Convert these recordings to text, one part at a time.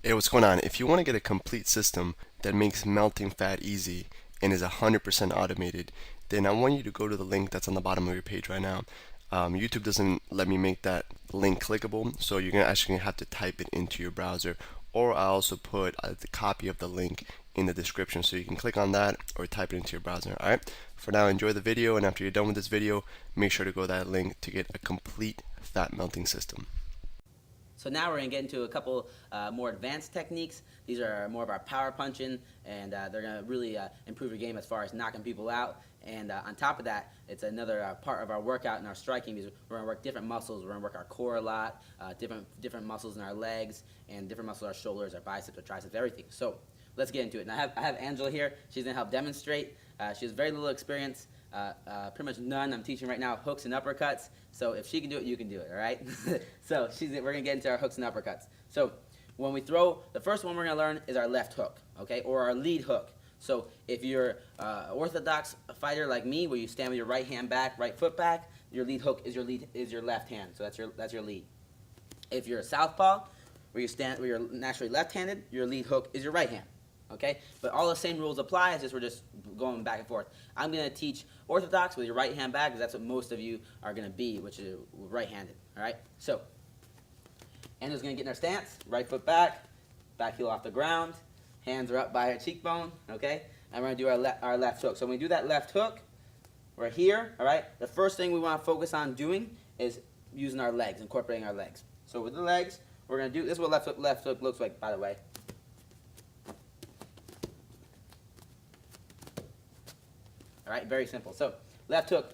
Hey, what's going on? If you want to get a complete system that makes melting fat easy and is 100% automated, then I want you to go to the link that's on the bottom of your page right now. YouTube doesn't let me make that link clickable, so you're actually gonna have to type it into your browser, or I also put the copy of the link in the description, so you can click on that or type it into your browser. All right. For now, enjoy the video, and after you're done with this video, make sure to go to that link to get a complete fat melting system. So now we're going to get into a couple more advanced techniques. These are more of our power punching, and they're going to really improve your game as far as knocking people out. And on top of that, it's another part of our workout and our striking, because we're going to work different muscles. We're going to work our core a lot, different muscles in our legs, and different muscles in our shoulders, our biceps, our triceps, everything. So let's get into it. And I have Angela here. She's going to help demonstrate. She has very little experience. Pretty much none. I'm teaching right now hooks and uppercuts. So if she can do it, you can do it, all right? So we're going to get into our hooks and uppercuts. So when we throw, the first one we're going to learn is our left hook, okay, or our lead hook. So if you're an orthodox fighter like me, where you stand with your right hand back, right foot back, your lead hook is your left hand. So that's your lead. If you're a southpaw, where you're naturally left-handed, your lead hook is your right hand. Okay, but all the same rules apply. It's just we're just going back and forth. I'm going to teach orthodox with your right hand back, because that's what most of you are going to be, which is right-handed. All right, so Anna's going to get in our stance, right foot back, back heel off the ground, hands are up by her cheekbone. Okay, and we're going to do our left hook. So when we do that left hook, we're here. All right, the first thing we want to focus on doing is using our legs, incorporating our legs. So with the legs, we're going to do this. Is what left hook looks like, by the way. All right, very simple. So left hook,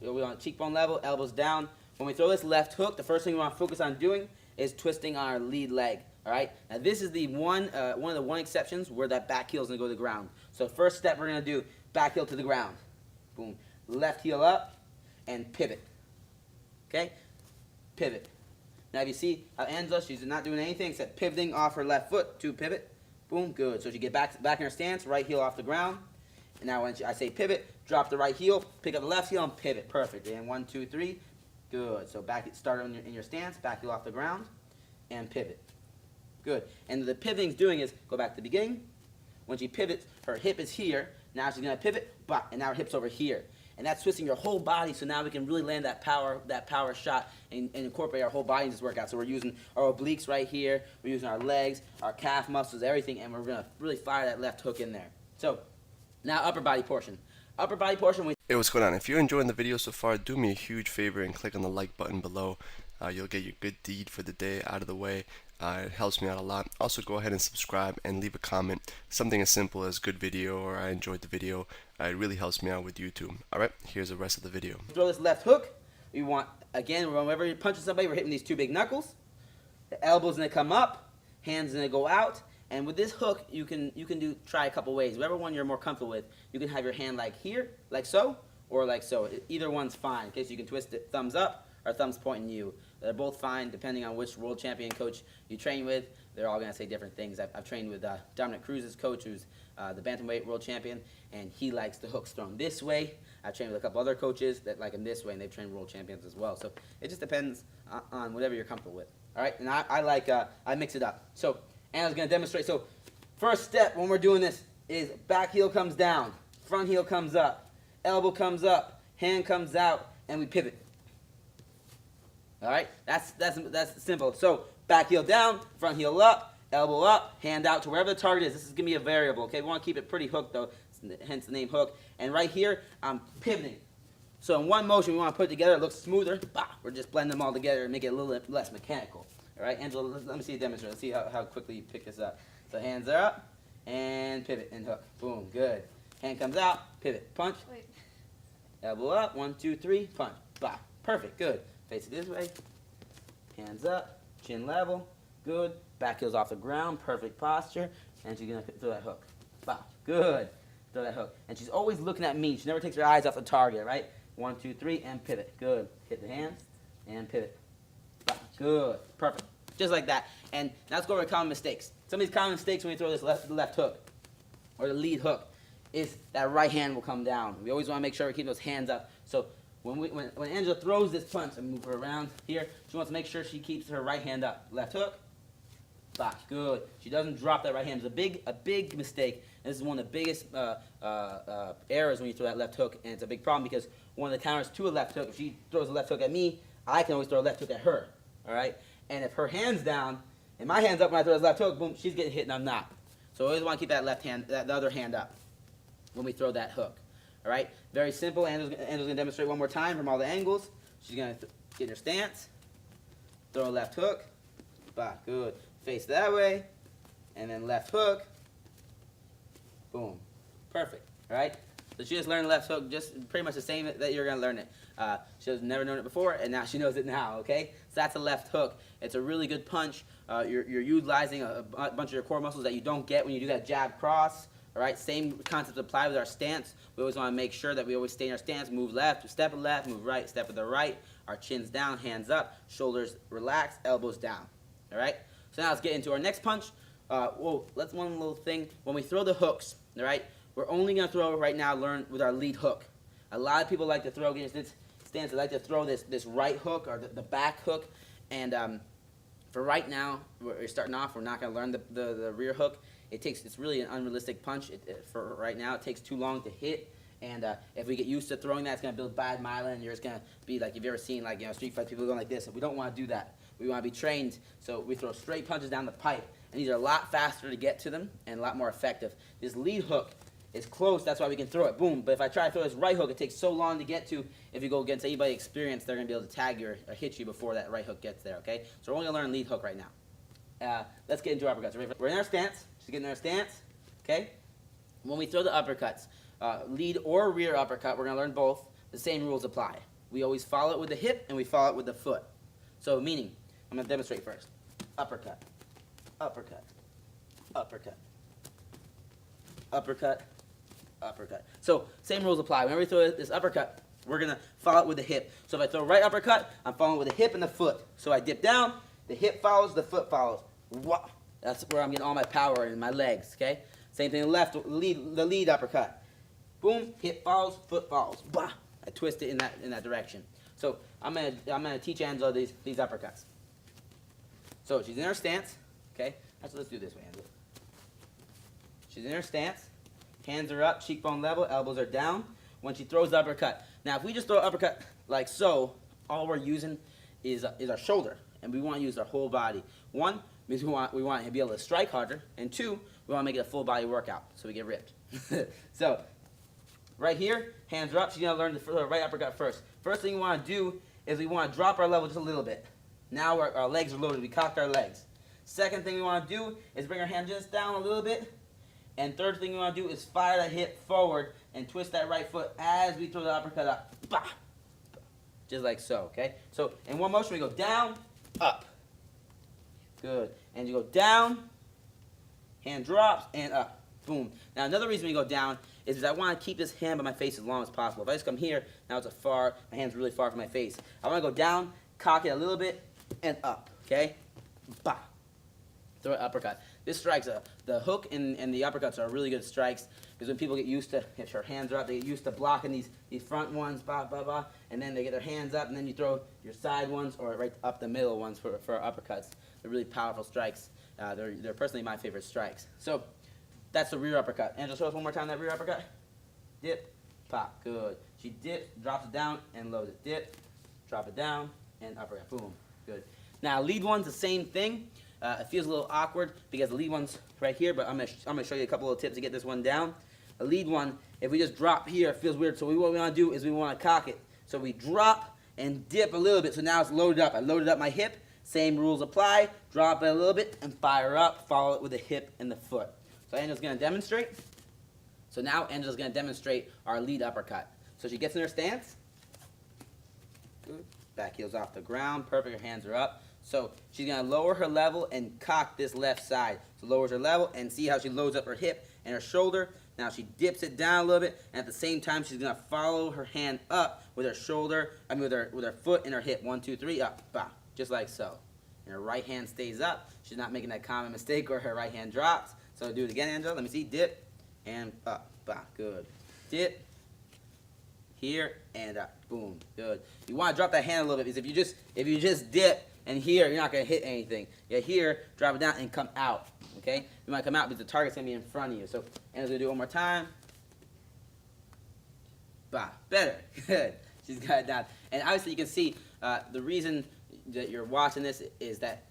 we're on cheekbone level, elbows down. When we throw this left hook, the first thing we want to focus on doing is twisting our lead leg. All right. Now this is the one of the exceptions where that back heel is going to go to the ground. So first step we're going to do back heel to the ground. Boom. Left heel up and pivot. Okay. Pivot. Now if you see how Angela, she's not doing anything except pivoting off her left foot to pivot. Boom. Good. So she get back in her stance, right heel off the ground. And now when I say pivot, drop the right heel, pick up the left heel, and pivot. Perfect. And 1, 2, 3. Good. So start in your stance, back heel off the ground, and pivot. Good. And the pivoting's doing is, go back to the beginning. When she pivots, her hip is here. Now she's going to pivot, and now her hip's over here. And that's twisting your whole body, so now we can really land that power shot and incorporate our whole body in this workout. So we're using our obliques right here. We're using our legs, our calf muscles, everything, and we're going to really fire that left hook in there. So now upper body portion. Upper body portion. Hey, what's going on? If you're enjoying the video so far, do me a huge favor and click on the like button below. You'll get your good deed for the day out of the way. It helps me out a lot. Also, go ahead and subscribe and leave a comment. Something as simple as good video or I enjoyed the video. It really helps me out with YouTube. Alright, here's the rest of the video. Throw this left hook. We want, again, whenever you're punching somebody, we're hitting these two big knuckles. The elbow's going to come up. Hands going to go out. And with this hook, you can try a couple ways. Whatever one you're more comfortable with. You can have your hand like here, like so, or like so. Either one's fine. Okay, so you can twist it thumbs up or thumbs pointing you. They're both fine depending on which world champion coach you train with. They're all going to say different things. I've trained with Dominic Cruz's coach, who's the bantamweight world champion, and he likes the hooks thrown this way. I've trained with a couple other coaches that like them this way, and they've trained world champions as well. So it just depends on whatever you're comfortable with. All right, and I mix it up. So Anna's going to demonstrate. So first step when we're doing this is back heel comes down, front heel comes up, elbow comes up, hand comes out, and we pivot. All right, that's simple. So back heel down, front heel up, elbow up, hand out to wherever the target is. This is going to be a variable, okay? We want to keep it pretty hooked, though, hence the name hook. And right here, I'm pivoting. So in one motion, we want to put it together. It looks smoother. Bah, we're just blending them all together and make it a little less mechanical. All right, Angela, let me see you demonstrate. Let's see how quickly you pick this up. So hands are up, and pivot, and hook. Boom, good. Hand comes out, pivot, punch. Wait. Elbow up, 1, 2, 3, punch. Bah, perfect, good. Face it this way. Hands up, chin level, good. Back heel's off the ground, perfect posture. And she's going to throw that hook. Bah, good. Throw that hook. And she's always looking at me. She never takes her eyes off the target, right? 1, 2, 3, and pivot. Good. Hit the hands, and pivot. Good. Perfect. Just like that. And now let's go over common mistakes. Some of these common mistakes when we throw this left hook or the lead hook is that right hand will come down. We always want to make sure we keep those hands up. So when Angela throws this punch, and move her around here, she wants to make sure she keeps her right hand up. Left hook. Bah, good. She doesn't drop that right hand. It's a big mistake. And this is one of the biggest errors when you throw that left hook, and it's a big problem because one of the counters to a left hook, if she throws a left hook at me, I can always throw a left hook at her. All right. And if her hand's down and my hand's up when I throw this left hook, boom, she's getting hit and I'm not. So I always want to keep that left hand, the other hand up when we throw that hook. All right. Very simple. Angel's gonna demonstrate one more time from all the angles. She's gonna get in her stance, throw a left hook. Bah, good. Face that way, and then left hook. Boom. Perfect. All right. So she just learned the left hook, just pretty much the same that you're gonna learn it. She has never known it before, and now she knows it now. Okay. So that's a left hook. It's a really good punch. You're utilizing a bunch of your core muscles that you don't get when you do that jab cross. All right. Same concept apply with our stance. We always want to make sure that we always stay in our stance. Move left, step left, move right, step to the right. Our chin's down, hands up, shoulders relaxed, elbows down. All right. So now let's get into our next punch. Whoa, let's one little thing. When we throw the hooks, all right, we're only going to throw right now, learn with our lead hook. A lot of people like to throw, against this stance, they like to throw this right hook or the back hook. And for right now, we're starting off, we're not going to learn the rear hook. It's really an unrealistic punch. For right now, it takes too long to hit. And if we get used to throwing that, it's going to build bad myelin. And you're just going to be like, if you've ever seen like street fight people going like this, and we don't want to do that. We want to be trained, so we throw straight punches down the pipe. And these are a lot faster to get to them and a lot more effective. This lead hook is close, that's why we can throw it, boom. But if I try to throw this right hook, it takes so long to get to. If you go against anybody experienced, they're going to be able to tag you or hit you before that right hook gets there, okay? So we're only going to learn lead hook right now. Let's get into uppercuts. We're in our stance. She's getting in our stance, okay? When we throw the uppercuts, lead or rear uppercut, we're going to learn both. The same rules apply. We always follow it with the hip and we follow it with the foot. So meaning, I'm going to demonstrate first. Uppercut, uppercut, uppercut, uppercut, uppercut. So same rules apply. Whenever we throw this uppercut, we're going to follow it with the hip. So if I throw right uppercut, I'm following with the hip and the foot. So I dip down, the hip follows, the foot follows. Wah! That's where I'm getting all my power in my legs, okay? Same thing the left, the lead uppercut. Boom, hip follows, foot follows. Bah! I twist it in that direction. So I'm gonna teach Angela these uppercuts. So she's in her stance, okay? Actually, let's do this way, Angela. She's in her stance, hands are up, cheekbone level, elbows are down. When she throws the uppercut. Now, if we just throw an uppercut like so, all we're using is our shoulder, and we want to use our whole body. One means we want to be able to strike harder, and two, we want to make it a full body workout so we get ripped. So right here, hands are up. She's gonna learn the right uppercut first. First thing we want to do is we want to drop our level just a little bit. Now our legs are loaded. We cocked our legs. Second thing we want to do is bring our hand just down a little bit. And third thing we want to do is fire that hip forward and twist that right foot as we throw the uppercut up. Bah! Just like so, okay? So in one motion we go down, up. Good. And you go down, hand drops, and up. Boom. Now another reason we go down is because I want to keep this hand by my face as long as possible. If I just come here, now it's my hand's really far from my face. I want to go down, cock it a little bit, and up, okay? Bah. Throw an uppercut. This strikes, the hook and the uppercuts are really good strikes because when people get used to, if their hands are up, they get used to blocking these front ones, bah, bah, bah, and then they get their hands up, and then you throw your side ones or right up the middle ones for uppercuts. They're really powerful strikes. They're personally my favorite strikes. So that's the rear uppercut. Angela, show us one more time that rear uppercut. Dip, pop, good. She dips, drops it down, and loads it. Dip, drop it down, and uppercut. Boom, good. Now lead one's the same thing. It feels a little awkward because the lead one's right here, but I'm gonna show you a couple of tips to get this one down. A lead one, if we just drop here, it feels weird. So what we want to do is we want to cock it. So we drop and dip a little bit. So now it's loaded up. I loaded up my hip. Same rules apply. Drop it a little bit and fire up. Follow it with the hip and the foot. So Angela's gonna demonstrate. So now Angela's gonna demonstrate our lead uppercut. So she gets in her stance. Good. Back heels off the ground. Perfect. Her hands are up. So she's going to lower her level and cock this left side. So lowers her level and see how she loads up her hip and her shoulder. Now she dips it down a little bit, and at the same time she's going to follow her hand up with her shoulder, with her foot and her hip. 1, 2, 3, up, bah, just like so. And her right hand stays up. She's not making that common mistake where her right hand drops. So do it again, Angela. Let me see. Dip and up, bah, good. Dip. Here and up, boom, good. You want to drop that hand a little bit because if you just dip And here, you're not going to hit anything. Yeah, here, drop it down and come out. Okay? You might come out, but the target's going to be in front of you. So, and as we do it one more time. Bah, better. Good. She's got it down. And obviously, you can see the reason that you're watching this is that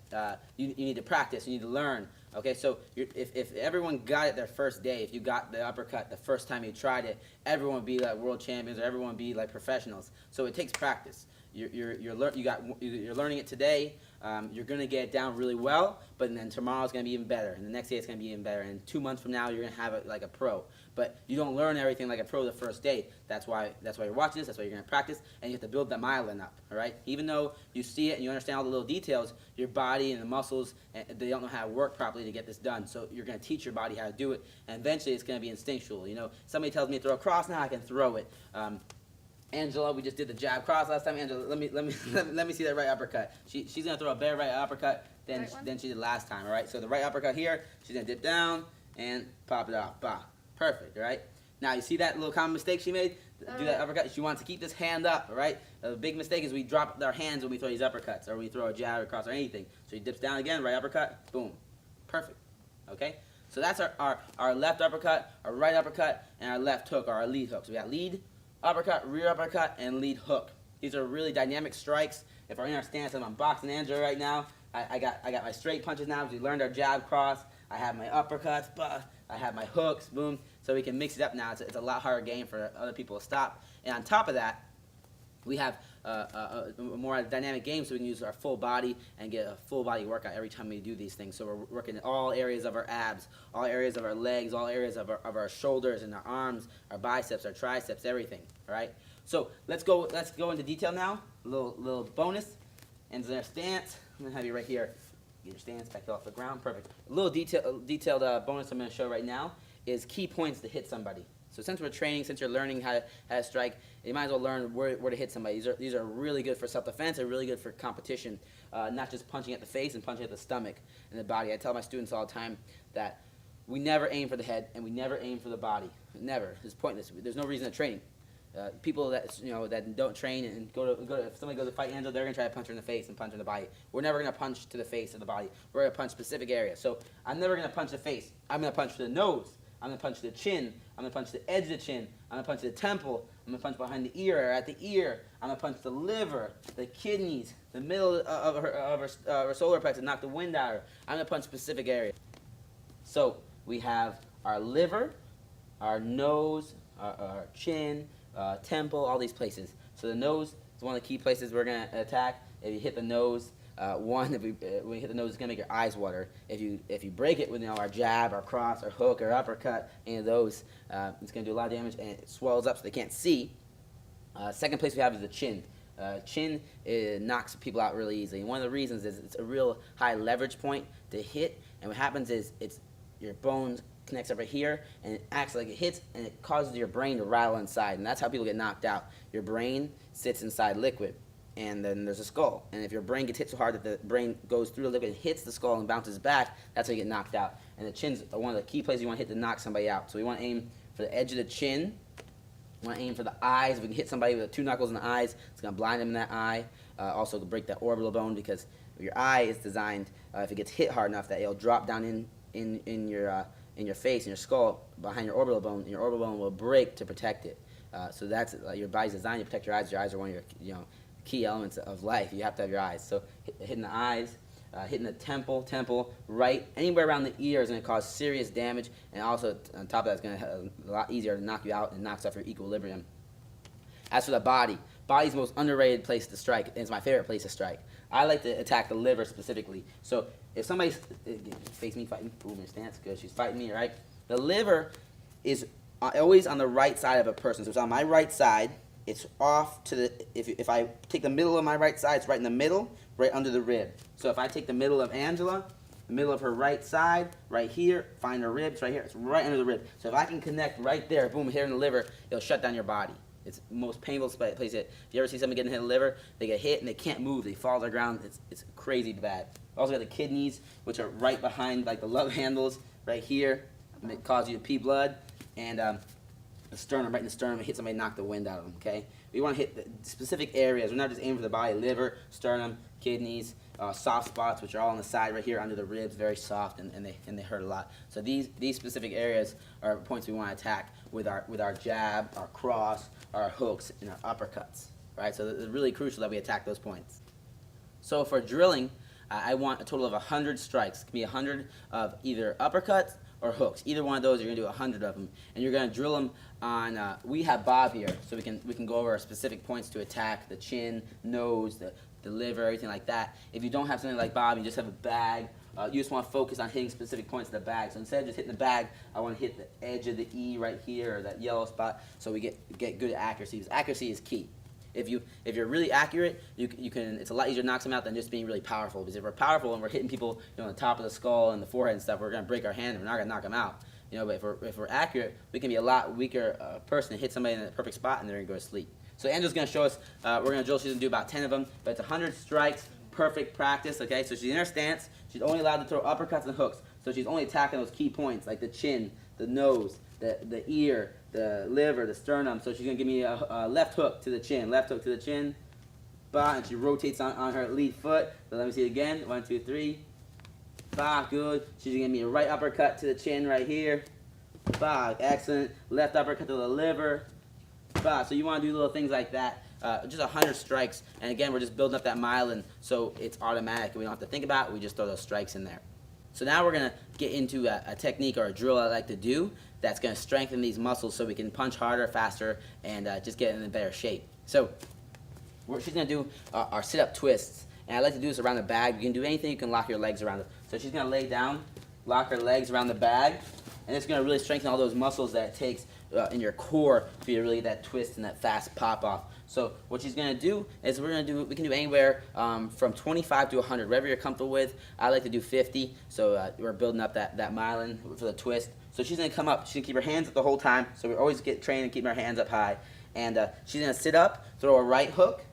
you need to practice. You need to learn. Okay, so if everyone got it their first day, if you got the uppercut the first time you tried it, everyone would be like world champions, or everyone would be like professionals. So it takes practice. You're learning it today. You're going to get it down really well, but then tomorrow's going to be even better, and the next day it's going to be even better, and 2 months from now you're going to have it like a pro. But you don't learn everything like a pro the first day. That's why you're watching this. That's why you're going to practice, and you have to build that myelin up. All right. Even though you see it and you understand all the little details, your body and the muscles, they don't know how to work properly to get this done. So you're going to teach your body how to do it, and eventually it's going to be instinctual. You know, somebody tells me to throw a cross, now I can throw it. Angela, we just did the jab cross last time. Angela, let me see that right uppercut. She's gonna throw a better right uppercut than she did last time. All right. So the right uppercut here, she's gonna dip down and pop it off. Bah, perfect. All right. Now you see that little common mistake she made. Do that uppercut. She wants to keep this hand up. All right. The big mistake is we drop our hands when we throw these uppercuts, or we throw a jab or cross or anything. So she dips down again, right uppercut, boom, perfect. Okay. So that's our left uppercut, our right uppercut, and our left hook, or our lead hook. So we got lead, uppercut, rear uppercut, and lead hook. These are really dynamic strikes. If we're in our stance, I'm boxing Angela right now. I got my straight punches now. We learned our jab cross. I have my uppercuts. I have my hooks. Boom. So we can mix it up now. It's a lot harder game for other people to stop. And on top of that, we have a more dynamic game, so we can use our full body and get a full body workout every time we do these things. So we're working in all areas of our abs, all areas of our legs, all areas of our shoulders and our arms, our biceps, our triceps, everything. All right. So let's go into detail now. A little bonus. And their stance. I'm gonna have you right here. Get your stance back off the ground. Perfect. A little detailed bonus I'm gonna show right now is key points to hit somebody. So since we're training, since you're learning how to strike, you might as well learn where to hit somebody. These are really good for self-defense. They're really good for competition, not just punching at the face and punching at the stomach and the body. I tell my students all the time that we never aim for the head and we never aim for the body. Never. It's pointless. There's no reason to training. People that don't train and go to if somebody goes to fight Angela, they're gonna try to punch her in the face and punch her in the body. We're never gonna punch to the face or the body. We're gonna punch specific areas. So I'm never gonna punch the face. I'm gonna punch to the nose. I'm going to punch the chin. I'm going to punch the edge of the chin. I'm going to punch the temple. I'm going to punch behind the ear or at the ear. I'm going to punch the liver, the kidneys, the middle of her solar plexus to knock the wind out of her. I'm going to punch specific areas. So we have our liver, our nose, our chin, temple, all these places. So the nose is one of the key places we're going to attack. If you hit the nose, when you hit the nose, it's gonna make your eyes water. If you break it with our jab, our cross, our hook, or uppercut, any of those, it's gonna do a lot of damage, and it swells up so they can't see. Second place we have is the chin. Chin knocks people out really easily. And one of the reasons is it's a real high leverage point to hit, and what happens is your bones connects over here, and it acts like it hits, and it causes your brain to rattle inside, and that's how people get knocked out. Your brain sits inside liquid. And then there's a skull. And if your brain gets hit so hard that the brain goes through the liquid and hits the skull and bounces back, that's how you get knocked out. And the chin's one of the key places you want to hit to knock somebody out. So we want to aim for the edge of the chin. We want to aim for the eyes. If we can hit somebody with 2 knuckles in the eyes, it's going to blind them in that eye. Also to break that orbital bone, because your eye is designed, if it gets hit hard enough, that it'll drop down in your face, in your skull, behind your orbital bone, and your orbital bone will break to protect it. So that's your body's designed to protect your eyes. Your eyes are one of your key elements of life. You have to have your eyes. So hitting the eyes, hitting the temple, right, anywhere around the ear is going to cause serious damage, and also on top of that, it's going to be a lot easier to knock you out and knocks off your equilibrium. As for the body's the most underrated place to strike, and it's my favorite place to strike. I like to attack the liver specifically. So if somebody's face me fighting, boom, your stance, good, she's fighting me, right? The liver is always on the right side of a person. So it's on my right side. It's off to the, if I take the middle of my right side, it's right in the middle, right under the rib. So if I take the middle of Angela, the middle of her right side, right here, find her ribs right here, it's right under the rib. So if I can connect right there, boom, here in the liver, it'll shut down your body. It's the most painful place. If you ever see somebody getting hit in the liver, they get hit and they can't move, they fall to the ground, it's crazy bad. Also got the kidneys, which are right behind like the love handles, right here, it cause you to pee blood, and the sternum, right in the sternum, hit somebody, knock the wind out of them, okay? We want to hit the specific areas. We're not just aiming for the body, liver, sternum, kidneys, soft spots, which are all on the side right here under the ribs, very soft, and they hurt a lot. So these specific areas are points we want to attack with our jab, our cross, our hooks, and our uppercuts. Right? So it's really crucial that we attack those points. So for drilling, I want a total of 100 strikes. It can be 100 of either uppercuts or hooks. Either one of those, you're gonna do 100 of them, and you're gonna drill them on. We have Bob here, so we can go over specific points to attack: the chin, nose, the liver, everything like that. If you don't have something like Bob, you just have a bag. You just want to focus on hitting specific points of the bag. So instead of just hitting the bag, I want to hit the edge of the E right here, or that yellow spot, so we get good accuracy. Because accuracy is key. If you're really accurate, you can. It's a lot easier to knock them out than just being really powerful. Because if we're powerful and we're hitting people, on the top of the skull and the forehead and stuff, we're gonna break our hand and we're not gonna knock them out. But if we're accurate, we can be a lot weaker person and hit somebody in the perfect spot and they're gonna go to sleep. So Angela's gonna show us. We're gonna drill. She's gonna do about 10 of them, but it's 100 strikes, perfect practice. Okay, so she's in her stance. She's only allowed to throw uppercuts and hooks. So she's only attacking those key points like the chin, the nose, the ear, the liver, the sternum. So she's going to give me a left hook to the chin, left hook to the chin. Bah, and she rotates on her lead foot. So let me see it again. 1, 2, 3. Bah, good. She's going to give me a right uppercut to the chin right here. Bah, excellent. Left uppercut to the liver. Bah, so you want to do little things like that. Just 100 strikes. And again, we're just building up that myelin so it's automatic. We don't have to think about it. We just throw those strikes in there. So now we're going to get into a technique or a drill I like to do that's going to strengthen these muscles so we can punch harder, faster, and just get in a better shape. So she's going to do our sit-up twists. And I like to do this around the bag. You can do anything. You can lock your legs around it. So she's going to lay down, lock her legs around the bag, and it's going to really strengthen all those muscles that it takes in your core for you to really get that twist and that fast pop-off. So what she's going to do is we can do anywhere from 25 to 100, whatever you're comfortable with. I like to do 50, so we're building up that myelin for the twist. So she's going to come up. She's going to keep her hands up the whole time, so we always get trained and keep our hands up high. And she's going to sit up, throw a right hook,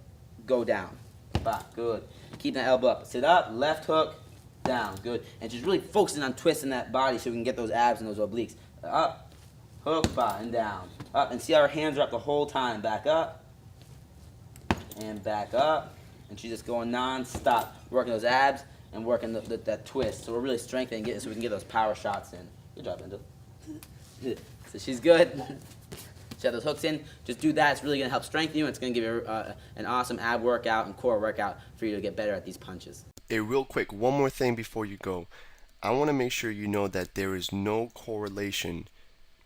go down. Bah, good. Keep that elbow up. Sit up, left hook, down. Good. And she's really focusing on twisting that body so we can get those abs and those obliques. Up, hook, bah, and down. Up, and see how her hands are up the whole time. Back up. And back up, and she's just going non-stop, working those abs and working that twist. So we're really strengthening it so we can get those power shots in. Good job, Angel. So she's good. She has those hooks in. Just do that. It's really going to help strengthen you. And it's going to give you an awesome ab workout and core workout for you to get better at these punches. Hey, real quick, one more thing before you go. I want to make sure you know that there is no correlation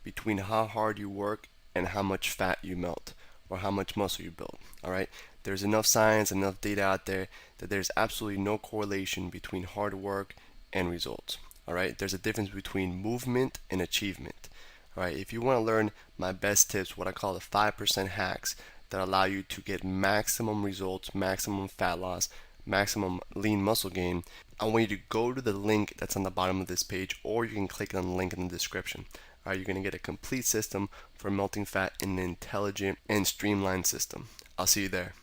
between how hard you work and how much fat you melt or how much muscle you build. All right? There's enough science, enough data out there that there's absolutely no correlation between hard work and results. All right? There's a difference between movement and achievement. All right? If you want to learn my best tips, what I call the 5% hacks that allow you to get maximum results, maximum fat loss, maximum lean muscle gain, I want you to go to the link that's on the bottom of this page, or you can click on the link in the description. All right, you're going to get a complete system for melting fat in an intelligent and streamlined system. I'll see you there.